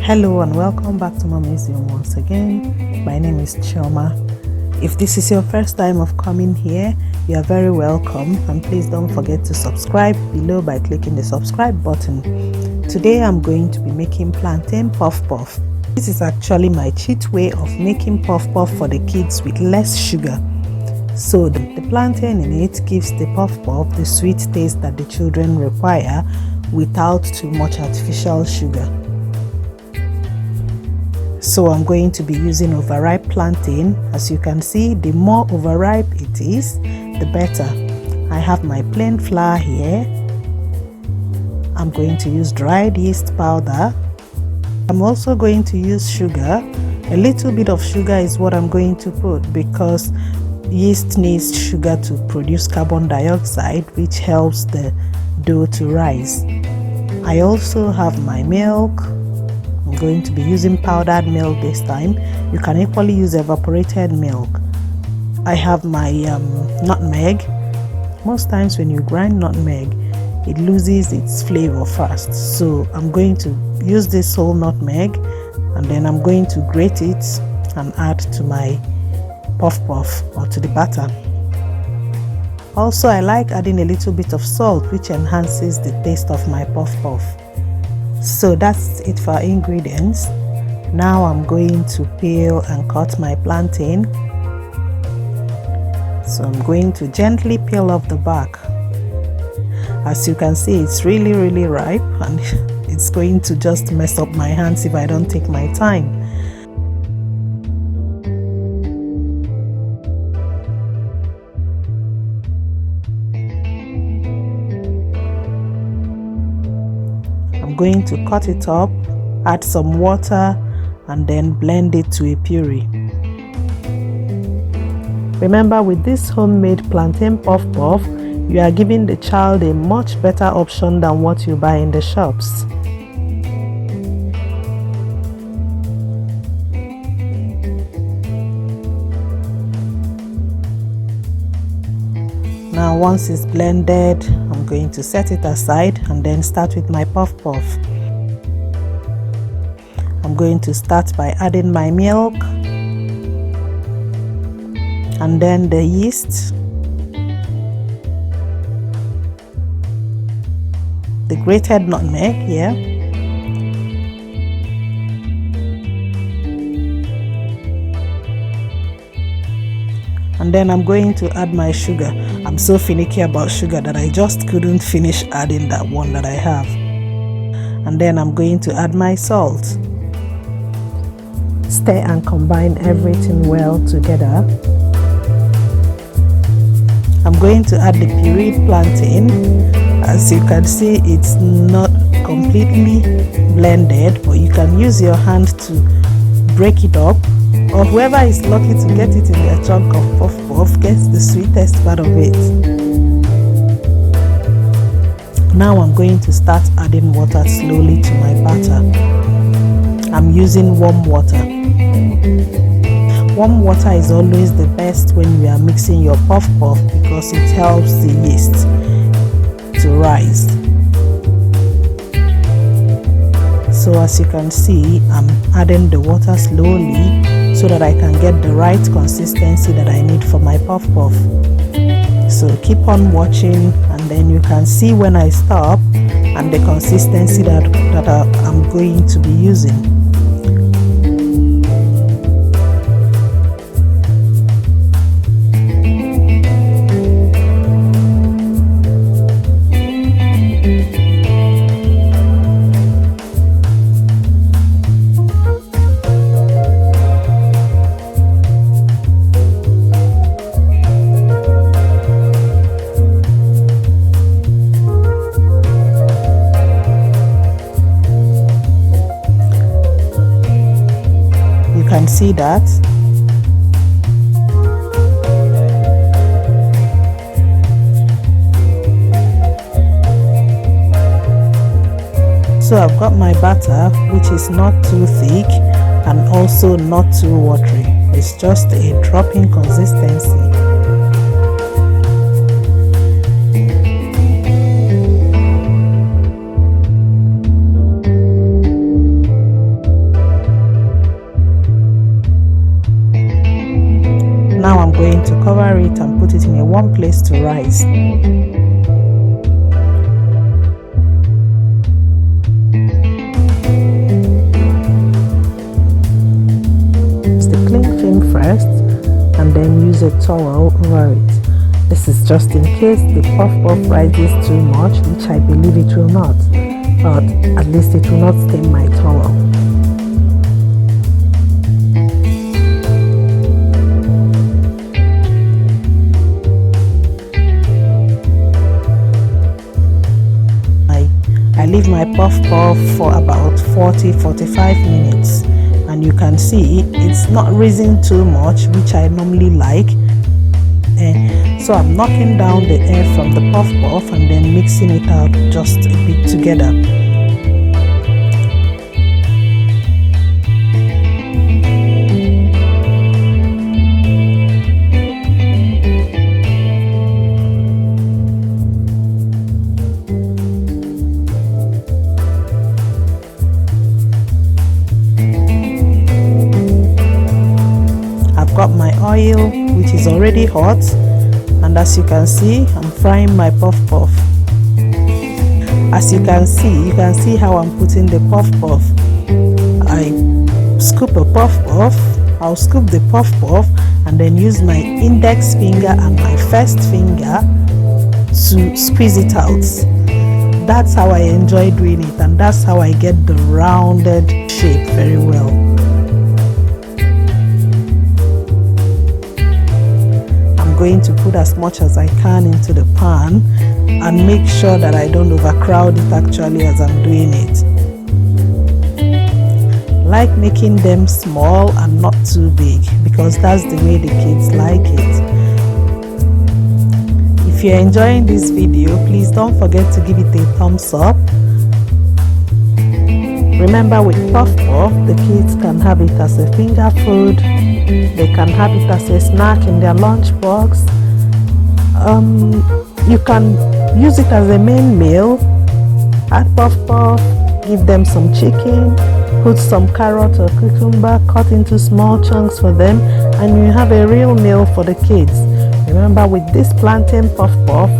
Hello and welcome back to Mommy's Zone once again. My name is Chioma. If this is your first time of coming here, you are very welcome, and please don't forget to subscribe below by clicking the subscribe button. Today I'm going to be making plantain puff puff. This is actually my cheat way of making puff puff for the kids with less sugar. So the plantain in it gives the puff puff the sweet taste that the children require without too much artificial sugar. So I'm going to be using overripe plantain. As you can see, the more overripe it is, the better. I have my plain flour here. I'm going to use dried yeast powder. I'm also going to use sugar. A little bit of sugar is what I'm going to put because yeast needs sugar to produce carbon dioxide, which helps the dough to rise. I also have my milk. I'm going to be using powdered milk this time. You can equally use evaporated milk. I have my nutmeg. Most times when you grind nutmeg, it loses its flavor fast. So I'm going to use this whole nutmeg, and then I'm going to grate it and add to my puff puff or to the batter. Also, I like adding a little bit of salt, which enhances the taste of my puff puff. So that's it for our ingredients. Now I'm going to peel and cut my plantain. So I'm going to gently peel off the back. As you can see, it's really ripe, and it's going to just mess up my hands if I don't take my time. I'm going to cut it up, add some water, and then blend it to a puree. Remember, with this homemade plantain puff puff, you are giving the child a much better option than what you buy in the shops. Now once it's blended, I'm going to set it aside and then start with my puff puff. I'm going to start by adding my milk and then the yeast, the grated nutmeg here, and then I'm going to add my sugar. I'm so finicky about sugar that I just couldn't finish adding that one that I have. And then I'm going to add my salt. Stir and combine everything well together. I'm going to add the pureed plantain. As you can see, it's not completely blended, but you can use your hand to break it up, or whoever is lucky to get it in their chunk of puff puff gets the sweetest part of it. Now I'm going to start adding water slowly to my batter. I'm using warm water. Warm water is always the best when you are mixing your puff puff because it helps the yeast to rise. So as you can see, I'm adding the water slowly so that I can get the right consistency that I need for my puff puff. So keep on watching, and then you can see when I stop and the consistency that I'm going to be using. Can see that. So I've got my batter, which is not too thick and also not too watery. It's just a dropping consistency. Now I'm going to cover it and put it in a warm place to rise. First, and then use a towel over it. This is just in case the puff puff rises too much, which I believe it will not, but at least it will not stain my towel. I leave my puff puff for about 40-45 minutes. And you can see it's not raising too much, which I normally like. So I'm knocking down the air from the puff puff and then mixing it out just a bit together. Got my oil, which is already hot, and as you can see, I'm frying my puff puff. As you can see how I'm putting the puff puff. I scoop a puff puff, I'll scoop the puff puff and then use my index finger and my first finger to squeeze it out. That's how I enjoy doing it, and that's how I get the rounded shape very well. Going to put as much as I can into the pan and make sure that I don't overcrowd it actually as I'm doing it. Like making them small and not too big, because that's the way the kids like it. If you're enjoying this video, please don't forget to give it a thumbs up. Remember, with puff puff, the kids can have it as a finger food. They can have it as a snack in their lunch box. You can use it as a main meal. Add puff puff, give them some chicken, put some carrot or cucumber, cut into small chunks for them, and you have a real meal for the kids. Remember, with this plantain puff puff,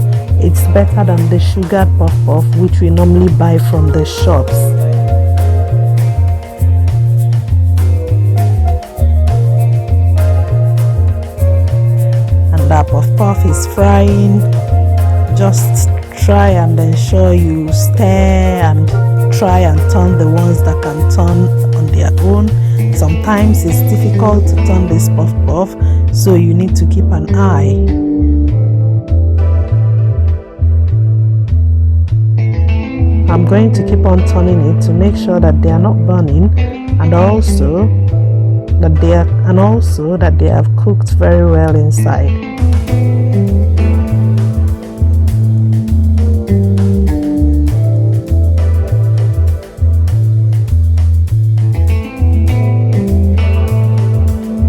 it's better than the sugared puff puff, which we normally buy from the shops. That puff puff is frying. Just try and ensure you stir and try and turn the ones that can turn on their own. Sometimes it's difficult to turn this puff puff, so you need to keep an eye. I'm going to keep on turning it to make sure that they are not burning, and also that they have cooked very well inside.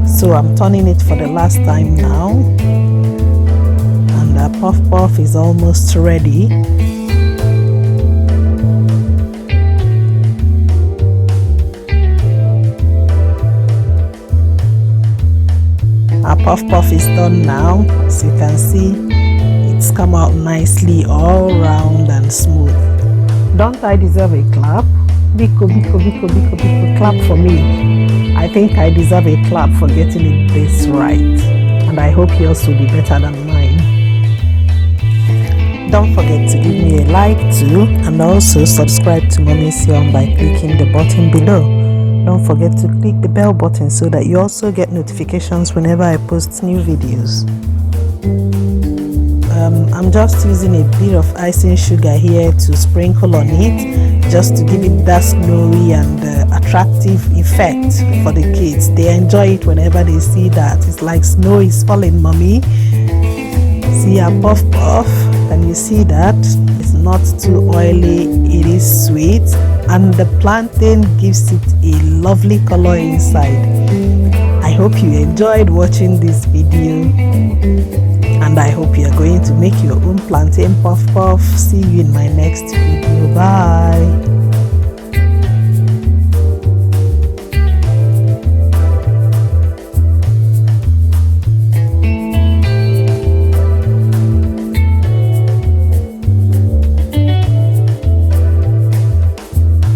So I'm turning it for the last time now, and the puff puff is almost ready. Our puff puff is done now. As you can see, it's come out nicely all round and smooth. Don't I deserve a clap? Biko, biko, biko, biko, biko, clap for me. I think I deserve a clap for getting it this right, and I hope yours will be better than mine. Don't forget to give me a like too, and also subscribe to Mommy's Yum by clicking the button below. Don't forget to click the bell button so that you also get notifications whenever I post new videos. I'm just using a bit of icing sugar here to sprinkle on it, just to give it that snowy and attractive effect for the kids. They enjoy it whenever they see that. It's like snow is falling, mommy. See a puff puff? Can you see that? It's not too oily, it is sweet, and the plantain gives it a lovely color inside. I hope you enjoyed watching this video, and I hope you are going to make your own plantain puff puff. See you in my next video. Bye.